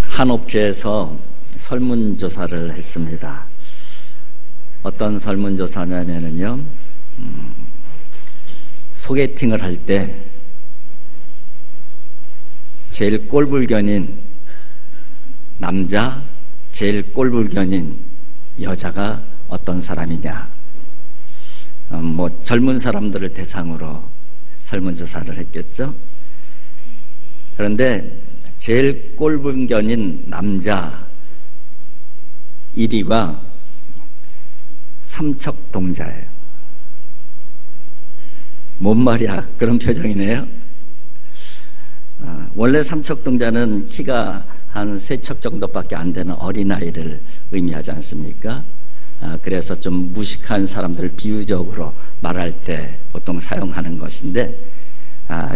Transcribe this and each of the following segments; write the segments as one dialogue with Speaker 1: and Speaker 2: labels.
Speaker 1: 한 업체에서 설문조사를 했습니다. 어떤 설문조사냐면요, 소개팅을 할 때 제일 꼴불견인 남자, 제일 꼴불견인 여자가 어떤 사람이냐, 젊은 사람들을 대상으로 설문조사를 했겠죠. 그런데 제일 꼴불견인 남자 1위가 삼척동자예요. 뭔 말이야? 그런 표정이네요. 원래 삼척동자는 키가 한 3척 정도밖에 안 되는 어린아이를 의미하지 않습니까? 그래서 좀 무식한 사람들을 비유적으로 말할 때 보통 사용하는 것인데,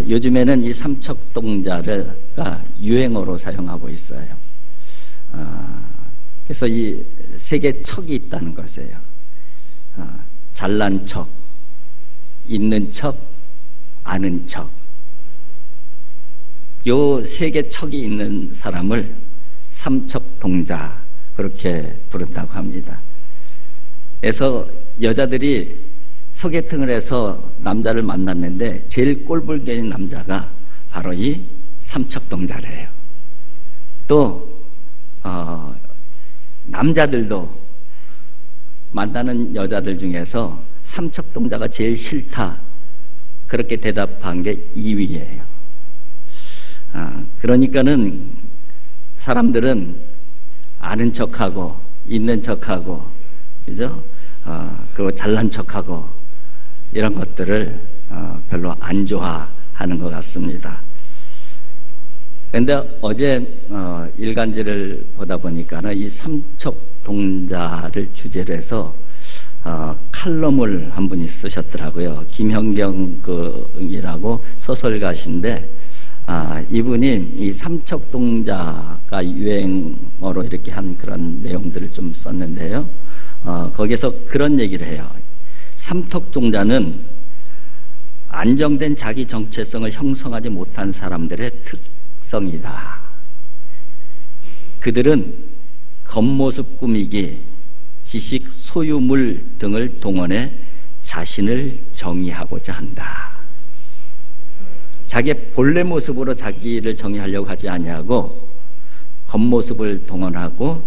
Speaker 1: 요즘에는 이 삼척동자가 유행어로 사용하고 있어요. 그래서 이 세 개 척이 있다는 것이에요. 잘난 척, 있는 척, 아는 척. 요 세 개 척이 있는 사람을 삼척동자, 그렇게 부른다고 합니다. 그래서 여자들이 소개팅을 해서 남자를 만났는데 제일 꼴불견인 남자가 바로 이 삼척동자래요. 또 남자들도 만나는 여자들 중에서 삼척동자가 제일 싫다, 그렇게 대답한 게 2위예요. 그러니까는 사람들은 아는 척하고 있는 척하고, 그죠? 그리고 잘난 척하고 이런 것들을 별로 안 좋아하는 것 같습니다. 그런데 어제 일간지를 보다 보니까 이 삼척동자를 주제로 해서 칼럼을 한 분이 쓰셨더라고요. 김현경이라고 소설가신데, 이분이 이 삼척동자가 유행어로 이렇게 한 그런 내용들을 좀 썼는데요. 거기서 그런 얘기를 해요. 삼척동자는 안정된 자기 정체성을 형성하지 못한 사람들의 특성이다. 그들은 겉모습 꾸미기, 지식, 소유물 등을 동원해 자신을 정의하고자 한다. 자기의 본래 모습으로 자기를 정의하려고 하지 아니하고 겉모습을 동원하고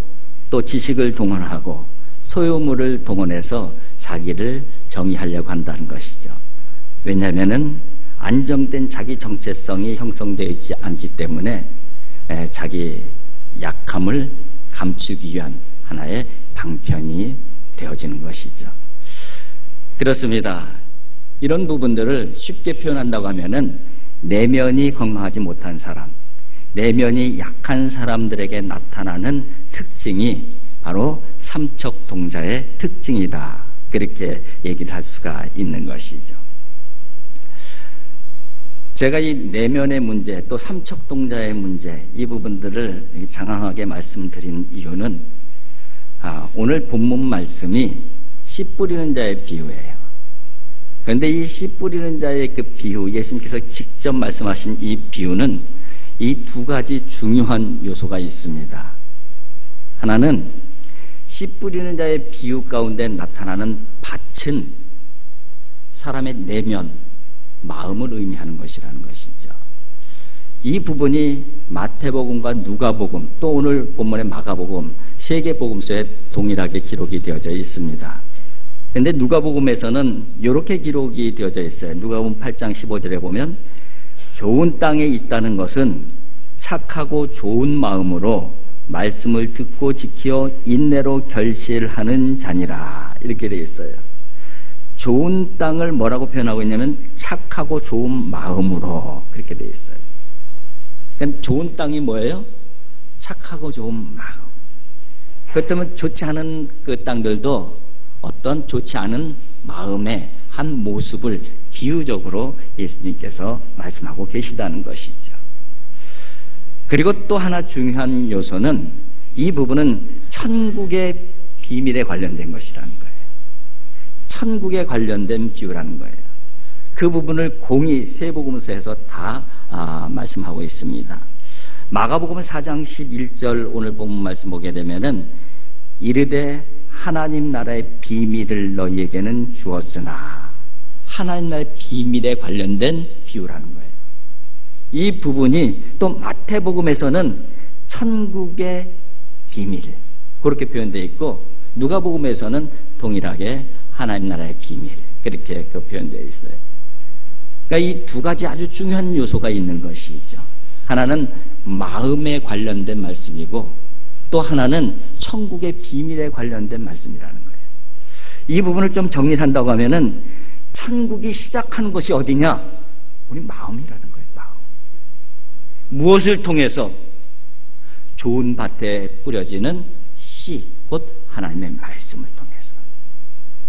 Speaker 1: 또 지식을 동원하고 소유물을 동원해서 자기를 정의하려고 한다는 것이죠. 왜냐하면은 안정된 자기 정체성이 형성되어 있지 않기 때문에 자기 약함을 감추기 위한 하나의 방편이 되어지는 것이죠. 그렇습니다. 이런 부분들을 쉽게 표현한다고 하면은 내면이 건강하지 못한 사람, 내면이 약한 사람들에게 나타나는 특징이 바로 삼척동자의 특징이다, 그렇게 얘기를 할 수가 있는 것이죠. 제가 이 내면의 문제, 또 삼척동자의 문제, 이 부분들을 장황하게 말씀드린 이유는 오늘 본문 말씀이 씨 뿌리는 자의 비유예요. 그런데 이 씨 뿌리는 자의 그 비유, 예수님께서 직접 말씀하신 이 비유는 이 두 가지 중요한 요소가 있습니다. 하나는 씨 뿌리는 자의 비유 가운데 나타나는 밭은 사람의 내면, 마음을 의미하는 것이라는 것이죠. 이 부분이 마태복음과 누가복음, 또 오늘 본문의 마가복음, 세 개 복음서에 동일하게 기록이 되어져 있습니다. 그런데 누가복음에서는 이렇게 기록이 되어져 있어요. 누가복음 8장 15절에 보면 좋은 땅에 있다는 것은 착하고 좋은 마음으로 말씀을 듣고 지켜 인내로 결실하는 자니라, 이렇게 되어 있어요. 좋은 땅을 뭐라고 표현하고 있냐면 착하고 좋은 마음으로, 그렇게 되어 있어요. 그러니까 좋은 땅이 뭐예요? 착하고 좋은 마음. 그렇다면 좋지 않은 그 땅들도 어떤 좋지 않은 마음의 한 모습을 비유적으로 예수님께서 말씀하고 계시다는 것이죠. 그리고 또 하나 중요한 요소는 이 부분은 천국의 비밀에 관련된 것이라는 거예요. 천국에 관련된 비유라는 거예요. 그 부분을 공히 세복음서에서 다 말씀하고 있습니다. 마가복음 4장 11절 오늘 본문 말씀 보게 되면은 이르되 하나님 나라의 비밀을 너희에게는 주었으나, 하나님 나라의 비밀에 관련된 비유라는 거예요. 이 부분이 또 마태복음에서는 천국의 비밀 그렇게 표현되어 있고, 누가복음에서는 동일하게 하나님 나라의 비밀 그렇게 표현되어 있어요. 그러니까 이 두 가지 아주 중요한 요소가 있는 것이죠. 하나는 마음에 관련된 말씀이고 또 하나는 천국의 비밀에 관련된 말씀이라는 거예요. 이 부분을 좀 정리한다고 하면은 천국이 시작하는 것이 어디냐? 우리 마음이라는 거예요. 마음. 무엇을 통해서? 좋은 밭에 뿌려지는 씨, 곧 하나님의 말씀을 통해서.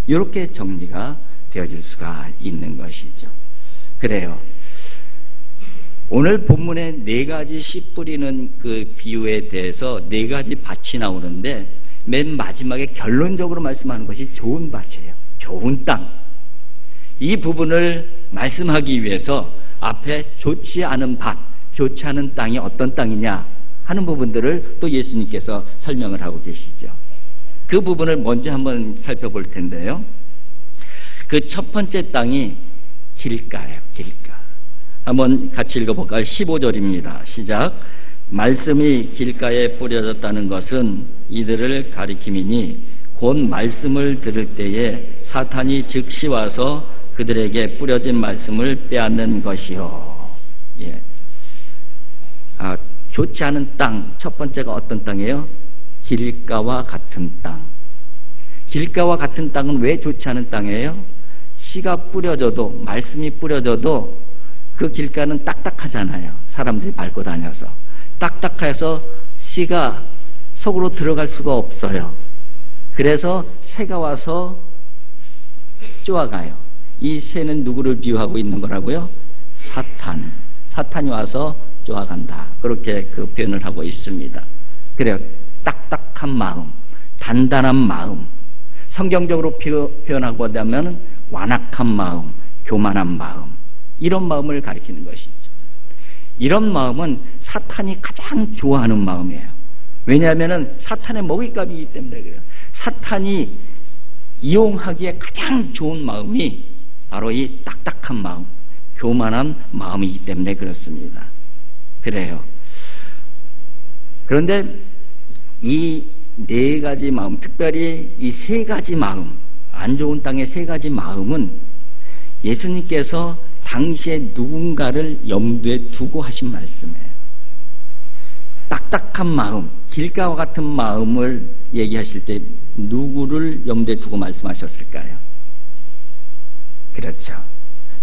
Speaker 1: 이렇게 정리가 되어질 수가 있는 것이죠. 그래요. 오늘 본문에 네 가지 씨 뿌리는 그 비유에 대해서 네 가지 밭이 나오는데, 맨 마지막에 결론적으로 말씀하는 것이 좋은 밭이에요. 좋은 땅. 이 부분을 말씀하기 위해서 앞에 좋지 않은 밭, 좋지 않은 땅이 어떤 땅이냐 하는 부분들을 또 예수님께서 설명을 하고 계시죠. 그 부분을 먼저 한번 살펴볼 텐데요. 그 첫 번째 땅이 길가예요. 길가. 한번 같이 읽어볼까요? 15절입니다. 시작. 말씀이 길가에 뿌려졌다는 것은 이들을 가리킴이니 곧 말씀을 들을 때에 사탄이 즉시 와서 그들에게 뿌려진 말씀을 빼앗는 것이요. 예. 좋지 않은 땅, 첫 번째가 어떤 땅이에요? 길가와 같은 땅. 길가와 같은 땅은 왜 좋지 않은 땅이에요? 씨가 뿌려져도, 말씀이 뿌려져도 그 길가는 딱딱하잖아요. 사람들이 밟고 다녀서. 딱딱해서 씨가 속으로 들어갈 수가 없어요. 그래서 새가 와서 쪼아가요. 이 새는 누구를 비유하고 있는 거라고요? 사탄. 사탄이 와서 쪼아간다. 그렇게 그 표현을 하고 있습니다. 그래요. 딱딱한 마음, 단단한 마음. 성경적으로 표현하고 하면 완악한 마음, 교만한 마음. 이런 마음을 가리키는 것이죠. 이런 마음은 사탄이 가장 좋아하는 마음이에요. 왜냐하면 사탄의 먹잇감이기 때문에 그래요. 사탄이 이용하기에 가장 좋은 마음이 바로 이 딱딱한 마음, 교만한 마음이기 때문에 그렇습니다. 그래요. 그런데 이 네 가지 마음, 특별히 이 세 가지 마음, 안 좋은 땅의 세 가지 마음은 예수님께서 당시에 누군가를 염두에 두고 하신 말씀이에요. 딱딱한 마음, 길가와 같은 마음을 얘기하실 때 누구를 염두에 두고 말씀하셨을까요? 그렇죠.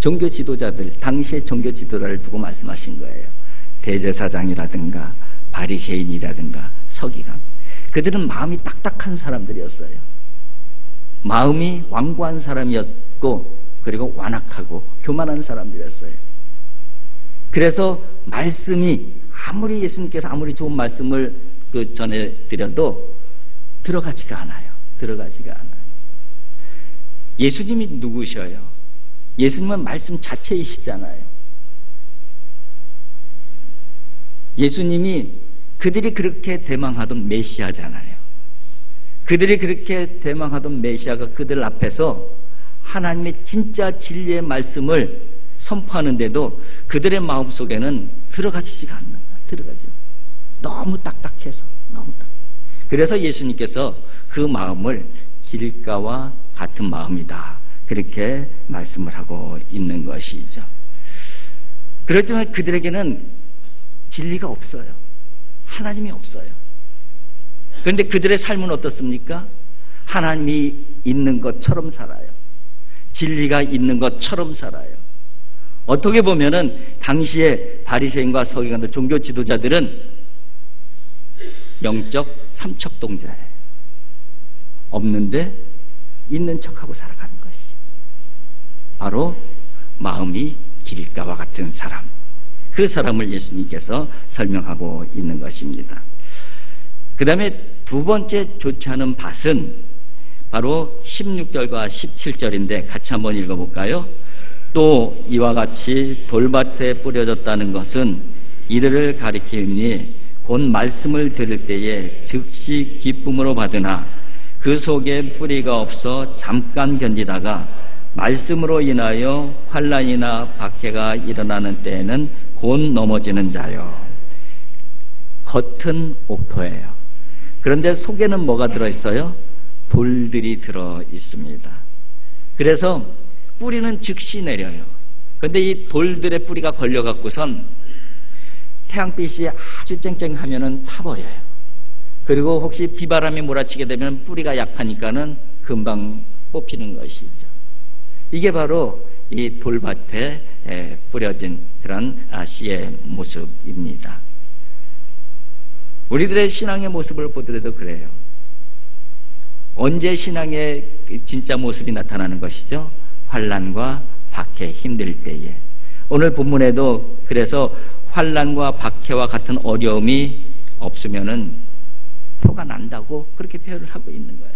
Speaker 1: 종교 지도자들, 당시의 종교 지도자를 두고 말씀하신 거예요. 대제사장이라든가 바리새인이라든가 서기관. 그들은 마음이 딱딱한 사람들이었어요. 마음이 완고한 사람이었고 그리고 완악하고 교만한 사람들이었어요. 그래서 말씀이 아무리 예수님께서 아무리 좋은 말씀을 전해드려도 들어가지가 않아요. 들어가지가 않아요. 예수님이 누구셔요? 예수님은 말씀 자체이시잖아요. 예수님이 그들이 그렇게 대망하던 메시아잖아요. 그들이 그렇게 대망하던 메시아가 그들 앞에서 하나님의 진짜 진리의 말씀을 선포하는데도 그들의 마음속에는 들어가지가 않는 거예요. 들어가지. 너무 딱딱해서. 너무 딱. 그래서 예수님께서 그 마음을 길가와 같은 마음이다. 그렇게 말씀을 하고 있는 것이죠. 그렇지만 그들에게는 진리가 없어요. 하나님이 없어요. 그런데 그들의 삶은 어떻습니까? 하나님이 있는 것처럼 살아요. 진리가 있는 것처럼 살아요. 어떻게 보면은 당시에 바리새인과 서기관들, 종교 지도자들은 영적 삼척동자예요. 없는데 있는 척하고 살아가는 것이지. 바로 마음이 길가와 같은 사람. 그 사람을 예수님께서 설명하고 있는 것입니다. 그 다음에 두 번째 좋지 않은 밭은 바로 16절과 17절인데 같이 한번 읽어볼까요? 또 이와 같이 돌밭에 뿌려졌다는 것은 이들을 가리키니 곧 말씀을 들을 때에 즉시 기쁨으로 받으나 그 속에 뿌리가 없어 잠깐 견디다가 말씀으로 인하여 환난이나 박해가 일어나는 때에는 곧 넘어지는 자요. 겉은 옥토예요. 그런데 속에는 뭐가 들어있어요? 돌들이 들어있습니다. 그래서 뿌리는 즉시 내려요. 그런데 이 돌들의 뿌리가 걸려갖고선 태양빛이 아주 쨍쨍하면은 타버려요. 그리고 혹시 비바람이 몰아치게 되면 뿌리가 약하니까는 금방 뽑히는 것이죠. 이게 바로 이 돌밭에 뿌려진 그런 씨의 모습입니다. 우리들의 신앙의 모습을 보더라도 그래요. 언제 신앙의 진짜 모습이 나타나는 것이죠? 환난과 박해, 힘들 때에. 오늘 본문에도 그래서 환난과 박해와 같은 어려움이 없으면은 표가 난다고 그렇게 표현을 하고 있는 거예요.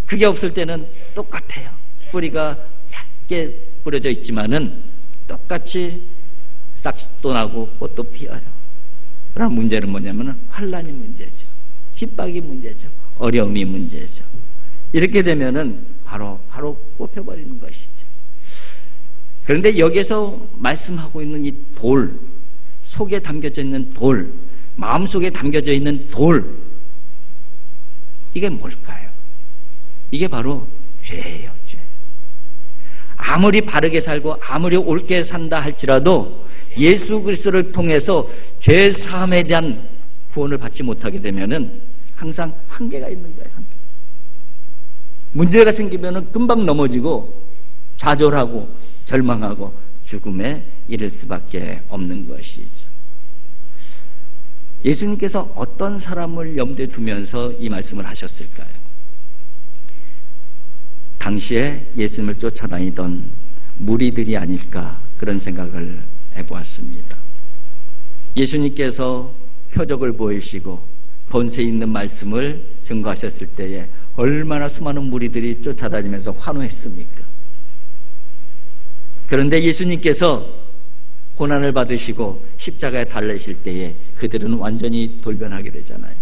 Speaker 1: 그게 없을 때는 똑같아요. 뿌리가 얇게 뿌려져 있지만은 똑같이 싹도 나고 꽃도 피어요. 그러나 문제는 뭐냐면은 환난이 문제죠. 핍박이 문제죠. 어려움이 문제죠. 이렇게 되면은 바로 뽑혀버리는 것이죠. 그런데 여기서 말씀하고 있는 이 돌, 속에 담겨져 있는 돌, 마음속에 담겨져 있는 돌, 이게 뭘까요? 이게 바로 죄예요, 죄. 아무리 바르게 살고 아무리 옳게 산다 할지라도 예수 그리스도를 통해서 죄 사함에 대한 구원을 받지 못하게 되면은 항상 한계가 있는 거예요. 한계. 문제가 생기면은 금방 넘어지고 좌절하고 절망하고 죽음에 이를 수밖에 없는 것이죠. 예수님께서 어떤 사람을 염두에 두면서 이 말씀을 하셨을까요? 당시에 예수님을 쫓아다니던 무리들이 아닐까 그런 생각을 해보았습니다. 예수님께서 표적을 보이시고 본세 있는 말씀을 증거하셨을 때에 얼마나 수많은 무리들이 쫓아다니면서 환호했습니까? 그런데 예수님께서 고난을 받으시고 십자가에 달리실 때에 그들은 완전히 돌변하게 되잖아요.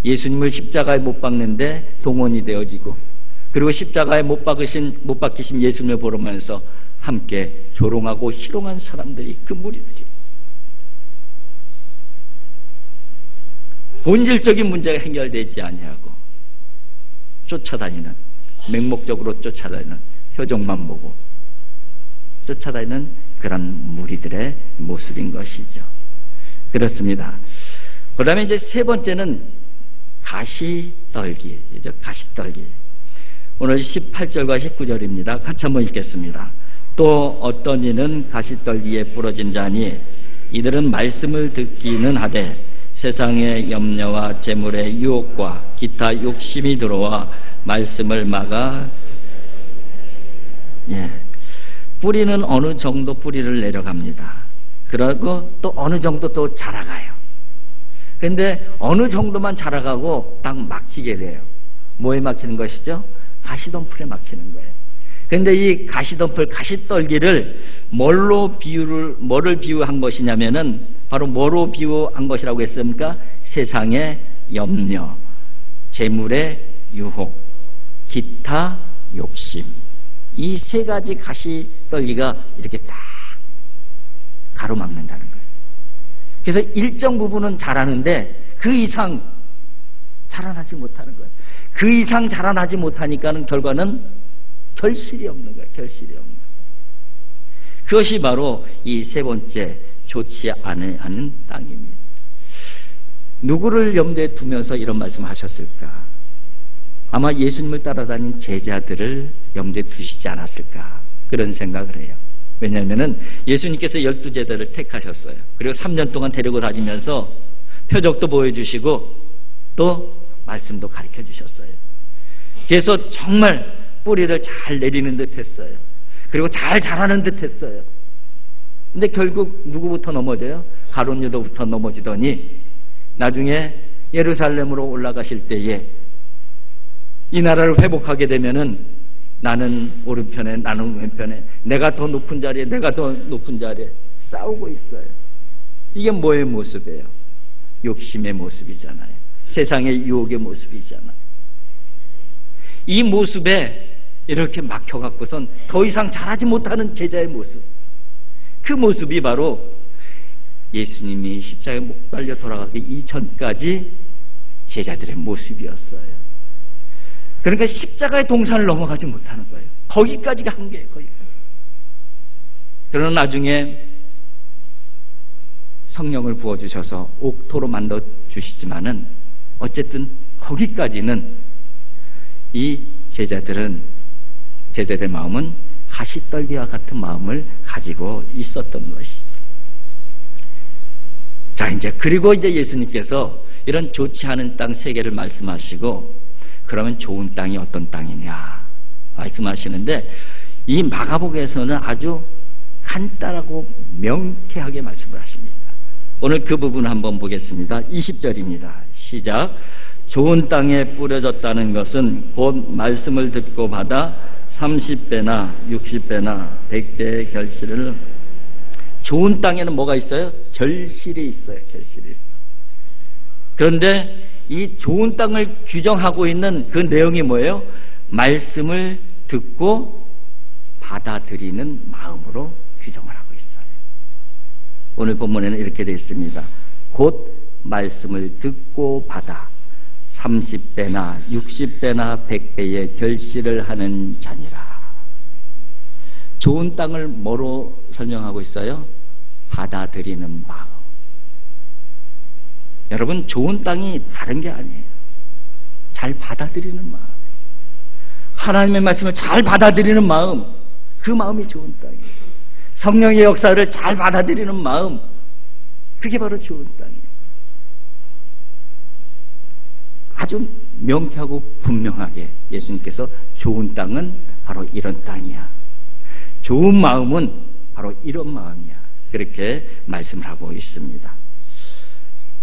Speaker 1: 예수님을 십자가에 못 박는데 동원이 되어지고, 그리고 십자가에 못 박히신 예수님을 보면서 함께 조롱하고 희롱한 사람들이, 그 무리들이. 본질적인 문제가 해결되지 아니하고 쫓아다니는, 맹목적으로 쫓아다니는, 표정만 보고 쫓아다니는 그런 무리들의 모습인 것이죠. 그렇습니다. 그 다음에 이제 세 번째는 가시떨기죠. 가시떨기. 오늘 18절과 19절입니다. 같이 한번 읽겠습니다. 또 어떤 이는 가시떨기에 부러진 자니 이들은 말씀을 듣기는 하되 세상의 염려와 재물의 유혹과 기타 욕심이 들어와 말씀을 막아, 뿌리는 어느 정도 뿌리를 내려갑니다. 그리고 또 어느 정도 또 자라가요. 그런데 어느 정도만 자라가고 딱 막히게 돼요. 뭐에 막히는 것이죠? 가시덤불에 막히는 거예요. 그런데 이 가시덤불, 가시떨기를 뭐를 비유한 것이냐면은 바로 뭐로 비유한 것이라고 했습니까? 세상의 염려, 재물의 유혹, 기타 욕심. 이 세 가지 가시떨기가 이렇게 딱 가로막는다는 거예요. 그래서 일정 부분은 자라는데 그 이상 자라나지 못하는 거예요. 그 이상 자라나지 못하니까는 결과는 결실이 없는 거예요. 결실이 없는 거예요. 그것이 바로 이 세 번째 좋지 않은 땅입니다. 누구를 염두에 두면서 이런 말씀을 하셨을까? 아마 예수님을 따라다닌 제자들을 염두에 두시지 않았을까, 그런 생각을 해요. 왜냐하면 예수님께서 12제자를 택하셨어요. 그리고 3년 동안 데리고 다니면서 표적도 보여주시고 또 말씀도 가르쳐 주셨어요. 그래서 정말 뿌리를 잘 내리는 듯 했어요. 그리고 잘 자라는 듯 했어요. 근데 결국 누구부터 넘어져요? 가룟 유다부터 넘어지더니 나중에 예루살렘으로 올라가실 때에 이 나라를 회복하게 되면은 나는 오른편에, 나는 왼편에, 내가 더 높은 자리에, 내가 더 높은 자리에 싸우고 있어요. 이게 뭐의 모습이에요? 욕심의 모습이잖아요. 세상의 유혹의 모습이잖아요. 이 모습에 이렇게 막혀갖고선 더 이상 잘하지 못하는 제자의 모습, 그 모습이 바로 예수님이 십자가에 못 달려 돌아가기 이전까지 제자들의 모습이었어요. 그러니까 십자가의 동산을 넘어가지 못하는 거예요. 거기까지가 한계예요. 거기까지. 그러나 나중에 성령을 부어주셔서 옥토로 만들어주시지만은 어쨌든 거기까지는 이 제자들의 마음은 가시떨기와 같은 마음을 가지고 있었던 것이죠. 자, 그리고 예수님께서 이런 좋지 않은 땅 세 개를 말씀하시고, 그러면 좋은 땅이 어떤 땅이냐 말씀하시는데, 이 마가복음에서는 아주 간단하고 명쾌하게 말씀을 하십니다. 오늘 그 부분을 한번 보겠습니다. 20절입니다. 시작. 좋은 땅에 뿌려졌다는 것은 곧 말씀을 듣고 받아 30배나 60배나 100배의 결실을. 좋은 땅에는 뭐가 있어요? 결실이 있어요. 결실이 있어요. 그런데 이 좋은 땅을 규정하고 있는 그 내용이 뭐예요? 말씀을 듣고 받아들이는 마음으로 규정을 하고 있어요. 오늘 본문에는 이렇게 되어 있습니다. 곧 말씀을 듣고 받아 30배나 60배나 100배의 결실을 하는 자니라. 좋은 땅을 뭐로 설명하고 있어요? 받아들이는 마음. 여러분, 좋은 땅이 다른 게 아니에요. 잘 받아들이는 마음. 하나님의 말씀을 잘 받아들이는 마음, 그 마음이 좋은 땅이에요. 성령의 역사를 잘 받아들이는 마음, 그게 바로 좋은 땅이에요. 아주 명쾌하고 분명하게 예수님께서 좋은 땅은 바로 이런 땅이야, 좋은 마음은 바로 이런 마음이야, 그렇게 말씀을 하고 있습니다.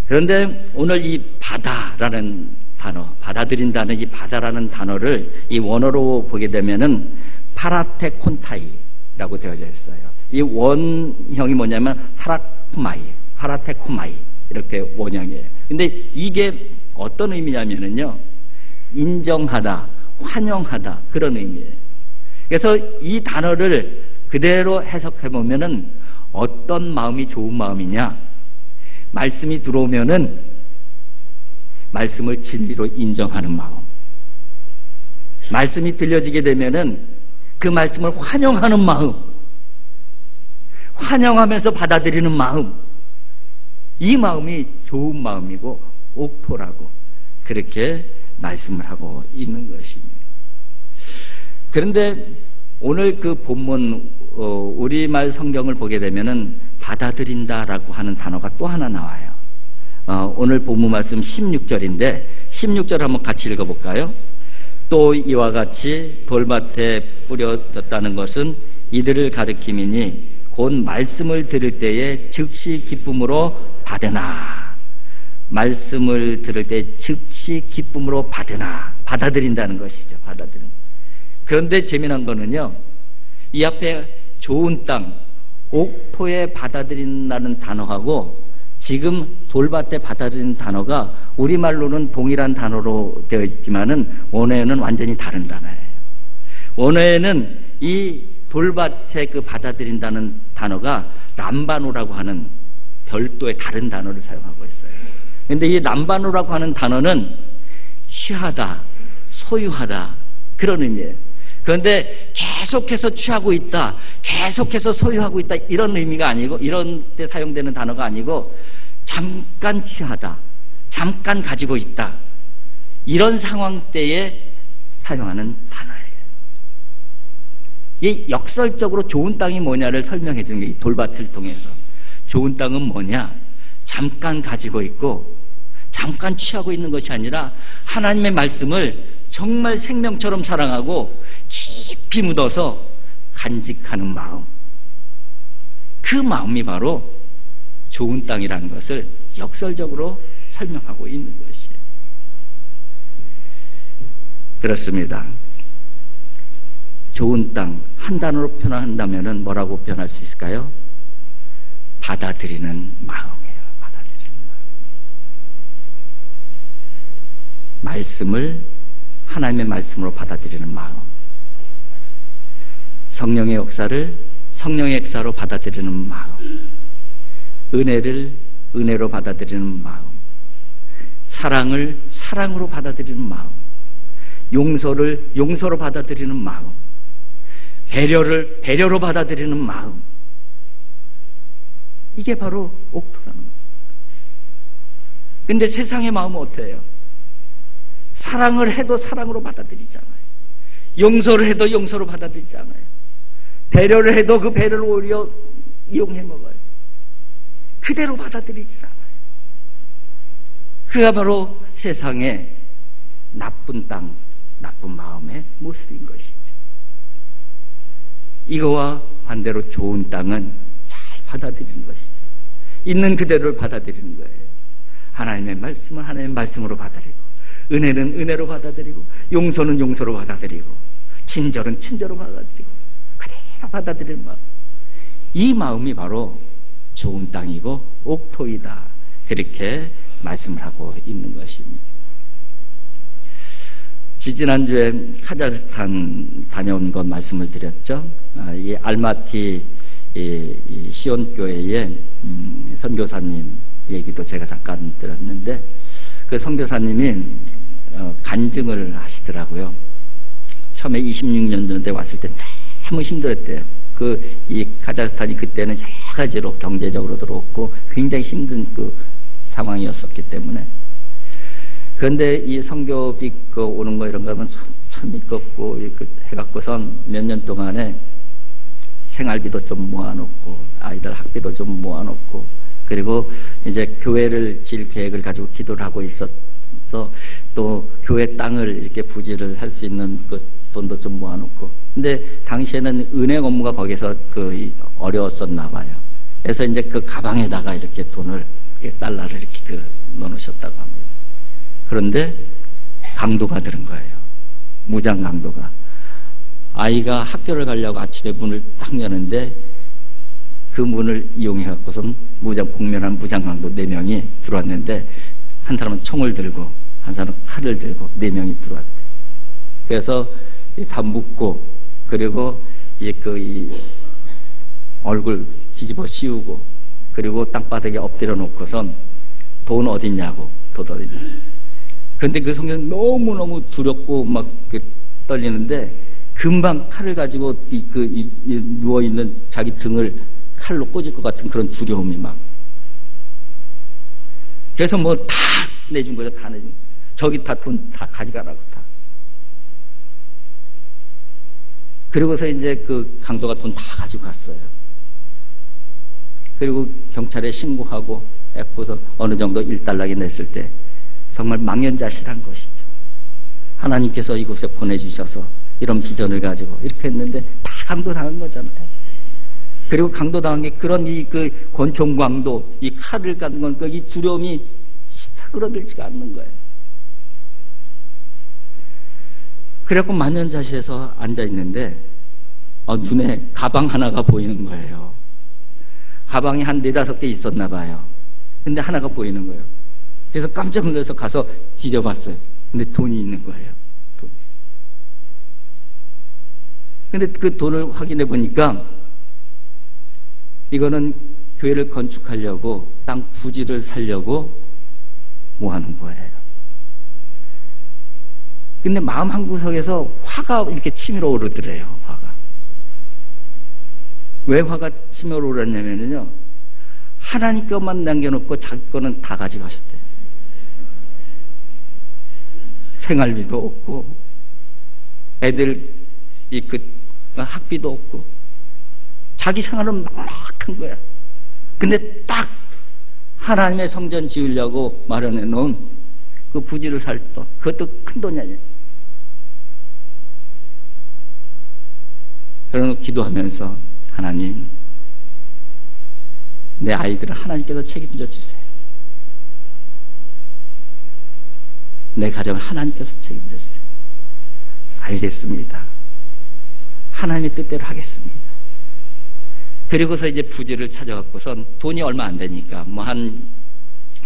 Speaker 1: 그런데 오늘 이 바다라는 단어, 받아들인다는 이 바다라는 단어를 이 원어로 보게 되면은 파라테콘타이라고 되어져 있어요. 이 원형이 뭐냐면 파라테코마이 이렇게 원형이에요. 근데 이게 어떤 의미냐면은요, 인정하다, 환영하다, 그런 의미예요. 그래서 이 단어를 그대로 해석해 보면은 어떤 마음이 좋은 마음이냐? 말씀이 들어오면은 말씀을 진리로 인정하는 마음, 말씀이 들려지게 되면은 그 말씀을 환영하는 마음, 환영하면서 받아들이는 마음, 이 마음이 좋은 마음이고 옥토라고 그렇게 말씀을 하고 있는 것입니다. 그런데 오늘 그 본문 우리말 성경을 보게 되면은 받아들인다라고 하는 단어가 또 하나 나와요. 오늘 본문 말씀 16절인데 16절 한번 같이 읽어볼까요? 또 이와 같이 돌밭에 뿌려졌다는 것은 이들을 가리킴이니 곧 말씀을 들을 때에 즉시 기쁨으로 받으나. 말씀을 들을 때 즉시 기쁨으로 받으나, 받아들인다는 것이죠. 받아들인. 그런데 재미난 거는요, 이 앞에 좋은 땅, 옥토에 받아들인다는 단어하고 지금 돌밭에 받아들이는 단어가 우리말로는 동일한 단어로 되어 있지만은 원어에는 완전히 다른 단어예요. 원어에는 이 돌밭에 그 받아들인다는 단어가 람바노라고 하는 별도의 다른 단어를 사용하고 있어요. 그런데 이 람바노라고 하는 단어는 취하다, 소유하다, 그런 의미예요. 그런데 계속해서 취하고 있다, 계속해서 소유하고 있다, 이런 의미가 아니고, 이런 때 사용되는 단어가 아니고 잠깐 취하다, 잠깐 가지고 있다, 이런 상황 때에 사용하는 단어예요. 이 역설적으로 좋은 땅이 뭐냐를 설명해 주는 게 이 돌밭을 통해서, 좋은 땅은 뭐냐, 잠깐 가지고 있고 잠깐 취하고 있는 것이 아니라 하나님의 말씀을 정말 생명처럼 사랑하고 깊이 묻어서 간직하는 마음, 그 마음이 바로 좋은 땅이라는 것을 역설적으로 설명하고 있는 것이에요. 그렇습니다. 좋은 땅 한 단어로 표현한다면 뭐라고 표현할 수 있을까요? 받아들이는 마음이에요. 받아들이는 마음. 말씀을 하나님의 말씀으로 받아들이는 마음. 성령의 역사를 성령의 역사로 받아들이는 마음. 은혜를 은혜로 받아들이는 마음. 사랑을 사랑으로 받아들이는 마음. 용서를 용서로 받아들이는 마음. 배려를 배려로 받아들이는 마음. 이게 바로 옥토라는 거예요. 근데 세상의 마음은 어때요? 사랑을 해도 사랑으로 받아들이잖아요. 용서를 해도 용서로 받아들이잖아요. 배려를 해도 그 배려를 오히려 이용해 먹어요. 그대로 받아들이지 않아요. 그가 바로 세상의 나쁜 땅, 나쁜 마음의 모습인 것이죠. 이거와 반대로 좋은 땅은 잘 받아들이는 것이죠. 있는 그대로를 받아들이는 거예요. 하나님의 말씀은 하나님의 말씀으로 받아들이고, 은혜는 은혜로 받아들이고, 용서는 용서로 받아들이고, 친절은 친절로 받아들이고, 그대로 받아들이는 마음. 이 마음이 바로 좋은 땅이고 옥토이다. 그렇게 말씀을 하고 있는 것입니다. 지지난주에 카자흐스탄 다녀온 것 말씀을 드렸죠. 이 알마티 시온교회의 선교사님 얘기도 제가 잠깐 들었는데, 그 선교사님이 간증을 하시더라고요. 처음에 26년 전에 왔을 때 너무 힘들었대요. 이 카자흐스탄이 그때는 여러 가지로 경제적으로도 그렇고 굉장히 힘든 그 상황이었었기 때문에. 그런데 이 선교비 오는 거 이런 거 하면 참 있겠고 해갖고선 몇 년 동안에 생활비도 좀 모아놓고 아이들 학비도 좀 모아놓고, 그리고 이제 교회를 질 계획을 가지고 기도를 하고 있어서 또 교회 땅을 이렇게 부지를 살 수 있는 그 돈도 좀 모아놓고. 근데 당시에는 은행 업무가 거기서 어려웠었나 봐요. 그래서 이제 그 가방에다가 이렇게 돈을, 달러를 이렇게 넣어놓으셨다고 합니다. 그런데 강도가 들은 거예요. 무장 강도가. 아이가 학교를 가려고 아침에 문을 딱 여는데 그 문을 이용해갖고선 복면한 무장 강도 4명이 들어왔는데, 한 사람은 총을 들고 한 사람은 칼을 들고 4명이 들어왔대. 그래서 다 묶고, 그리고 이 얼굴 뒤집어 씌우고, 그리고 땅바닥에 엎드려 놓고선 돈 어딨냐고, 돈 어딨냐. 그런데 그 성경은 너무너무 두렵고 막 떨리는데, 금방 칼을 가지고 누워있는 자기 등을 칼로 꽂을 것 같은 그런 두려움이 막. 그래서 뭐 다 내준 거죠. 다 내준. 저기 다 돈 다 가져가라고 다. 그리고서 이제 그 강도가 돈 다 가지고 갔어요. 그리고 경찰에 신고하고 했고서 어느 정도 일단락이 냈을 때 정말 망연자실한 것이죠. 하나님께서 이곳에 보내주셔서 이런 비전을 가지고 이렇게 했는데 다 강도당한 거잖아요. 그리고 강도당한 게 그런 그 권총광도, 이 칼을 가진 건 이 두려움이 사그러들지가 않는 거예요. 그래갖고 만연자실해서 앉아있는데 눈에 가방 하나가 보이는 거예요. 가방이 한 4-5개 있었나 봐요. 근데 하나가 보이는 거예요. 그래서 깜짝 놀라서 가서 뒤져봤어요. 근데 돈이 있는 거예요. 돈. 근데 그 돈을 확인해 보니까 이거는 교회를 건축하려고 땅 부지를 사려고 모아놓은 거예요. 근데 마음 한구석에서 화가 이렇게 치밀어 오르더래요. 화가. 왜 화가 치밀어 오르냐면요, 하나님 것만 남겨놓고 자기 거는 다 가져가셨대요. 생활비도 없고 애들 학비도 없고 자기 생활은 막막한 거야. 근데 딱 하나님의 성전 지으려고 마련해 놓은 그 부지를 살 돈, 그것도 큰 돈이 아니야. 그러고 기도하면서, 하나님, 내 아이들은 하나님께서 책임져 주세요. 내 가정을 하나님께서 책임져 주세요. 알겠습니다. 하나님의 뜻대로 하겠습니다. 그리고서 이제 부지를 찾아갖고선 돈이 얼마 안 되니까 뭐 한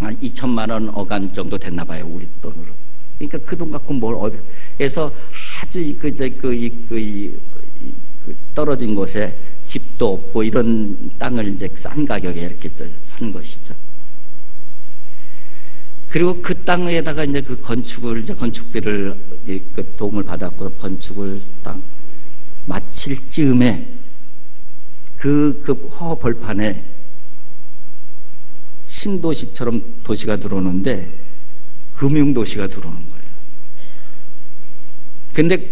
Speaker 1: 2천만 원 어간 정도 됐나 봐요, 우리 돈으로. 그러니까 그 돈 갖고 뭘 해서 아주 떨어진 곳에 집도 없고 이런 땅을 이제 싼 가격에 이렇게 산 것이죠. 그리고 그 땅에다가 이제 그 건축을, 이제 건축비를 그 도움을 받았고 건축을 딱 마칠 즈음에 그 허 벌판에 신도시처럼 도시가 들어오는데 금융도시가 들어오는 거예요. 근데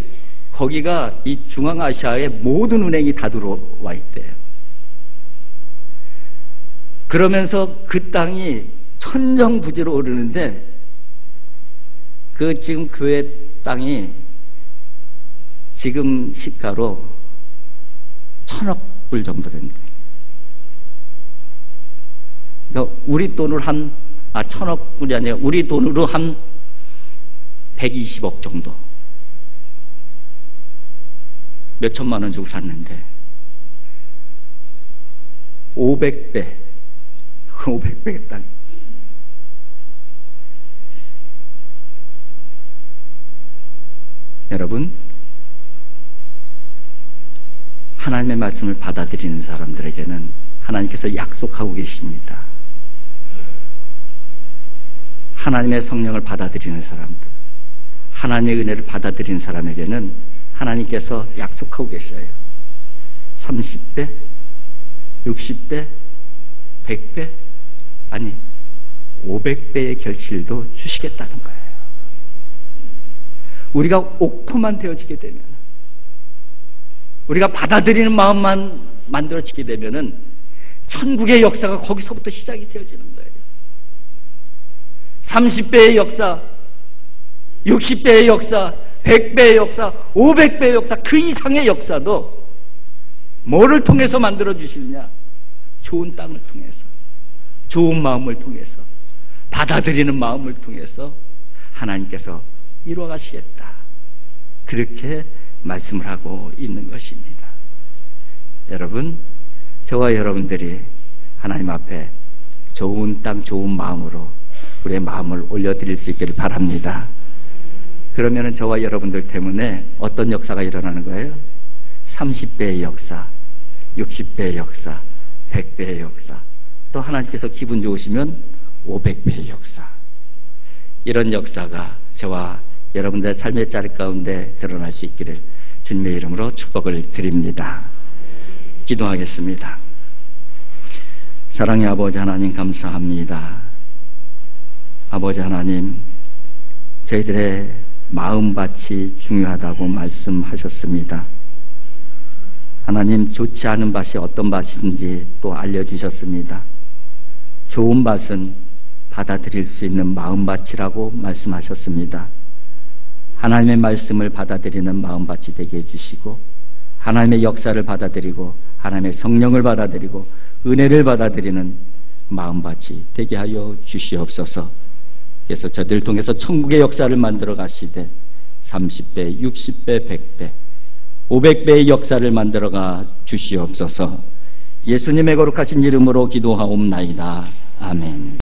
Speaker 1: 거기가 이 중앙아시아의 모든 은행이 다 들어와 있대요. 그러면서 그 땅이 천정부지로 오르는데 그 지금 교회 땅이 지금 시가로 1,000억 불 정도 된대. 그러니까 우리 돈으로 1,000억 불이 아니라 우리 돈으로 한 120억 정도. 몇 천만 원 주고 샀는데 500배 500배의 땅. 여러분, 하나님의 말씀을 받아들이는 사람들에게는 하나님께서 약속하고 계십니다. 하나님의 성령을 받아들이는 사람들, 하나님의 은혜를 받아들이는 사람에게는 하나님께서 약속하고 계셔요. 30배, 60배, 100배, 아니 500배의 결실도 주시겠다는 거예요. 우리가 옥토만 되어지게 되면, 우리가 받아들이는 마음만 만들어지게 되면은 천국의 역사가 거기서부터 시작이 되어지는 거예요. 30배의 역사, 60배의 역사, 100배의 역사, 500배의 역사, 그 이상의 역사도 뭐를 통해서 만들어 주시느냐? 좋은 땅을 통해서, 좋은 마음을 통해서, 받아들이는 마음을 통해서 하나님께서 이루어 가시겠다. 그렇게 말씀을 하고 있는 것입니다. 여러분, 저와 여러분들이 하나님 앞에 좋은 땅, 좋은 마음으로 우리의 마음을 올려드릴 수 있기를 바랍니다. 그러면은 저와 여러분들 때문에 어떤 역사가 일어나는 거예요? 30배의 역사, 60배의 역사, 100배의 역사, 또 하나님께서 기분 좋으시면 500배의 역사. 이런 역사가 저와 여러분들의 삶의 자리 가운데 드러날 수 있기를 주님의 이름으로 축복을 드립니다. 기도하겠습니다. 사랑의 아버지 하나님, 감사합니다. 아버지 하나님, 저희들의 마음밭이 중요하다고 말씀하셨습니다. 하나님, 좋지 않은 밭이 어떤 밭인지 또 알려주셨습니다. 좋은 밭은 받아들일 수 있는 마음밭이라고 말씀하셨습니다. 하나님의 말씀을 받아들이는 마음밭이 되게 해주시고, 하나님의 역사를 받아들이고, 하나님의 성령을 받아들이고, 은혜를 받아들이는 마음밭이 되게 하여 주시옵소서. 그래서 저들 통해서 천국의 역사를 만들어 가시되 30배, 60배, 100배, 500배의 역사를 만들어 가 주시옵소서. 예수님의 거룩하신 이름으로 기도하옵나이다. 아멘.